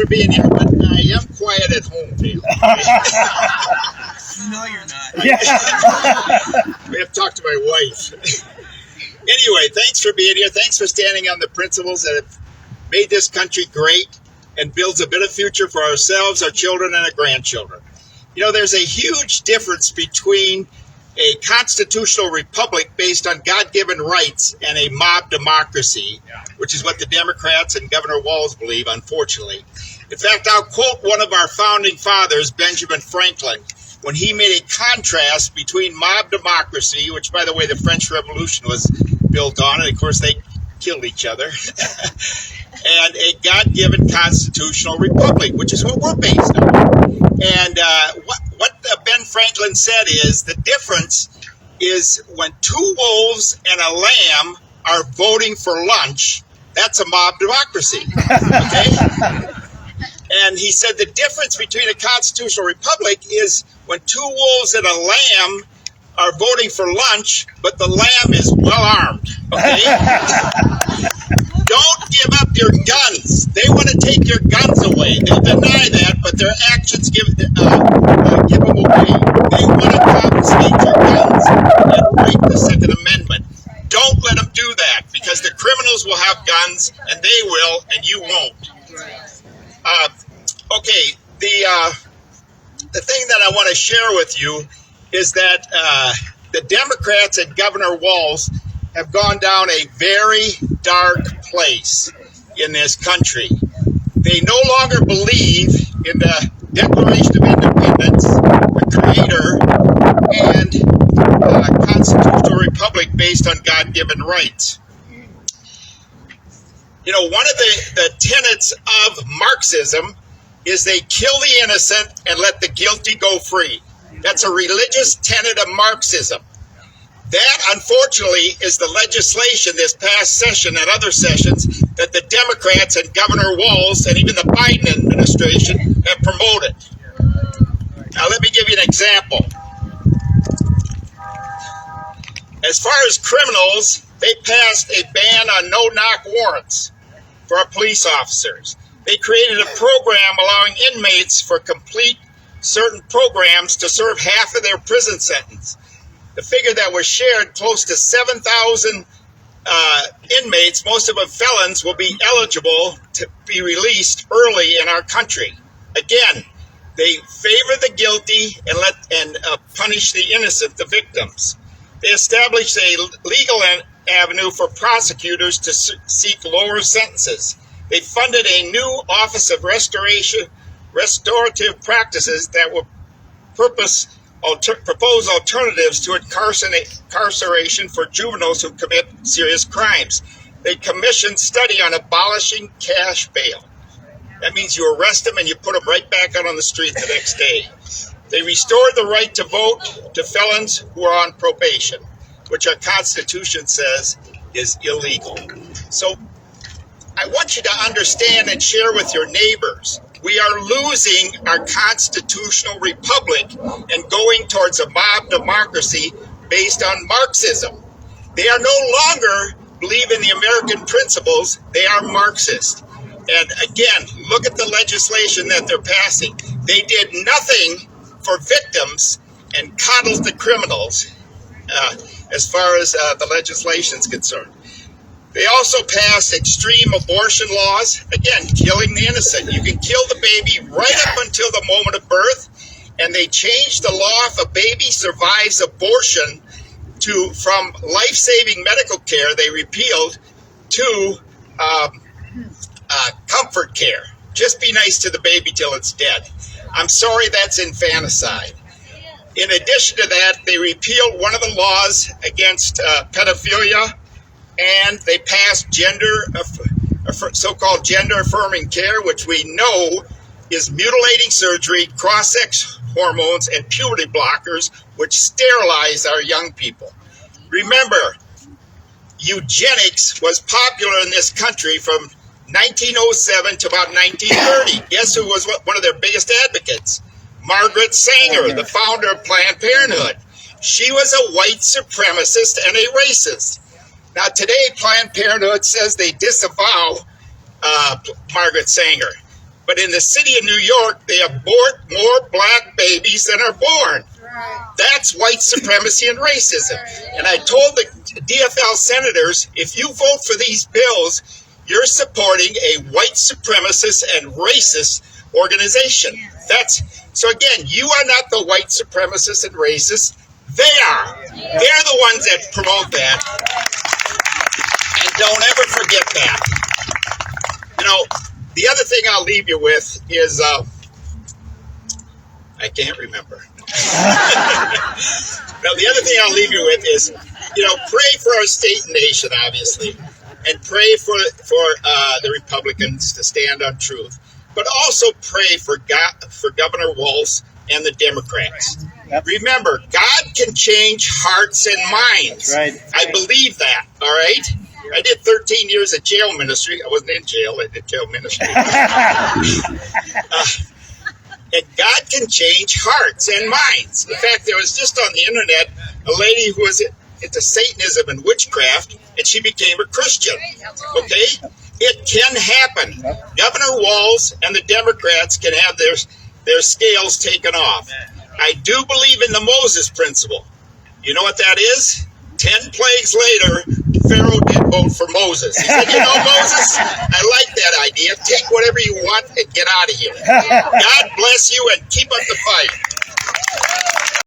for being here, but I am quiet at home, Dale. No, you're not. We have to talk to my wife. Anyway, thanks for being here. Thanks for standing on the principles that have made this country great and builds a better future for ourselves, our children, and our grandchildren. You know, there's a huge difference between a constitutional republic based on God-given rights and a mob democracy, which is what the Democrats and Governor Walz believe, unfortunately. In fact, I'll quote one of our founding fathers, Benjamin Franklin, when he made a contrast between mob democracy, which, by the way, the French Revolution was built on, and of course they killed each other, and a God-given constitutional republic, which is what we're based on. And what Ben Franklin said is the difference is when two wolves and a lamb are voting for lunch, that's a mob democracy. Okay? And he said the difference between a constitutional republic is when two wolves and a lamb are voting for lunch, but the lamb is well armed. Okay? Don't give up your guns. They want to take your guns away. They deny that, but their actions give them away. They want to confiscate your guns and break the Second Amendment. Don't let them do that, because the criminals will have guns, and they will, and you won't. Okay, the thing that I want to share with you is that the Democrats and Governor Walz have gone down a very dark place in this country. They no longer believe in the Declaration of Independence, the Creator, and a constitutional republic based on God-given rights. You know, one of the tenets of Marxism is they kill the innocent and let the guilty go free. That's a religious tenet of Marxism. That, unfortunately, is the legislation this past session and other sessions that the Democrats and Governor Walz and even the Biden administration have promoted. Now, let me give you an example. As far as criminals, they passed a ban on no-knock warrants for our police officers. They created a program allowing inmates for complete certain programs to serve half of their prison sentence. The figure that was shared, close to 7,000 inmates, most of them felons, will be eligible to be released early in our country. Again, they favor the guilty and punish the innocent, the victims. They established a legal avenue for prosecutors to seek lower sentences. They funded a new Office of Restorative Practices that will propose alternatives to incarceration for juveniles who commit serious crimes. They commissioned study on abolishing cash bail. That means you arrest them and you put them right back out on the street the next day. They restored the right to vote to felons who are on probation, which our Constitution says is illegal. So I want you to understand and share with your neighbors. We are losing our constitutional republic and going towards a mob democracy based on Marxism. They are no longer believe in the American principles. They are Marxist. And again, look at the legislation that they're passing. They did nothing for victims and coddled the criminals as far as the legislation is concerned. They also passed extreme abortion laws, again, killing the innocent. You can kill the baby right up until the moment of birth, and they changed the law if a baby survives abortion from life-saving medical care, they repealed, to comfort care. Just be nice to the baby till it's dead. I'm sorry, that's infanticide. In addition to that, they repealed one of the laws against pedophilia, and they passed so-called gender-affirming care, which we know is mutilating surgery, cross-sex hormones, and puberty blockers, which sterilize our young people. Remember, eugenics was popular in this country from 1907 to about 1930. Guess who was one of their biggest advocates? Margaret Sanger, the founder of Planned Parenthood. She was a white supremacist and a racist. Now today, Planned Parenthood says they disavow Margaret Sanger. but in the city of New York, they abort more black babies than are born. That's white supremacy and racism. And I told the DFL senators, if you vote for these bills, you're supporting a white supremacist and racist organization. So again, you are not the white supremacists and racists. They are. They're the ones that promote that. And don't ever forget that. The other thing I'll leave you with is, I can't remember. Now, the other thing I'll leave you with is, pray for our state and nation, obviously, and pray for the Republicans to stand on truth, but also pray for Governor Walz and the Democrats. Yep. Remember, God can change hearts and minds. Right. I believe that, all right? I did 13 years of jail ministry. I wasn't in jail. I did jail ministry. And God can change hearts and minds. In fact, there was just on the internet a lady who was into Satanism and witchcraft, and she became a Christian. Okay? It can happen. Governor Walz and the Democrats can have their scales taken off. I do believe in the Moses principle. You know what that is? 10 plagues later, Pharaoh did vote for Moses. He said, Moses, I like that idea. Take whatever you want and get out of here. God bless you and keep up the fight.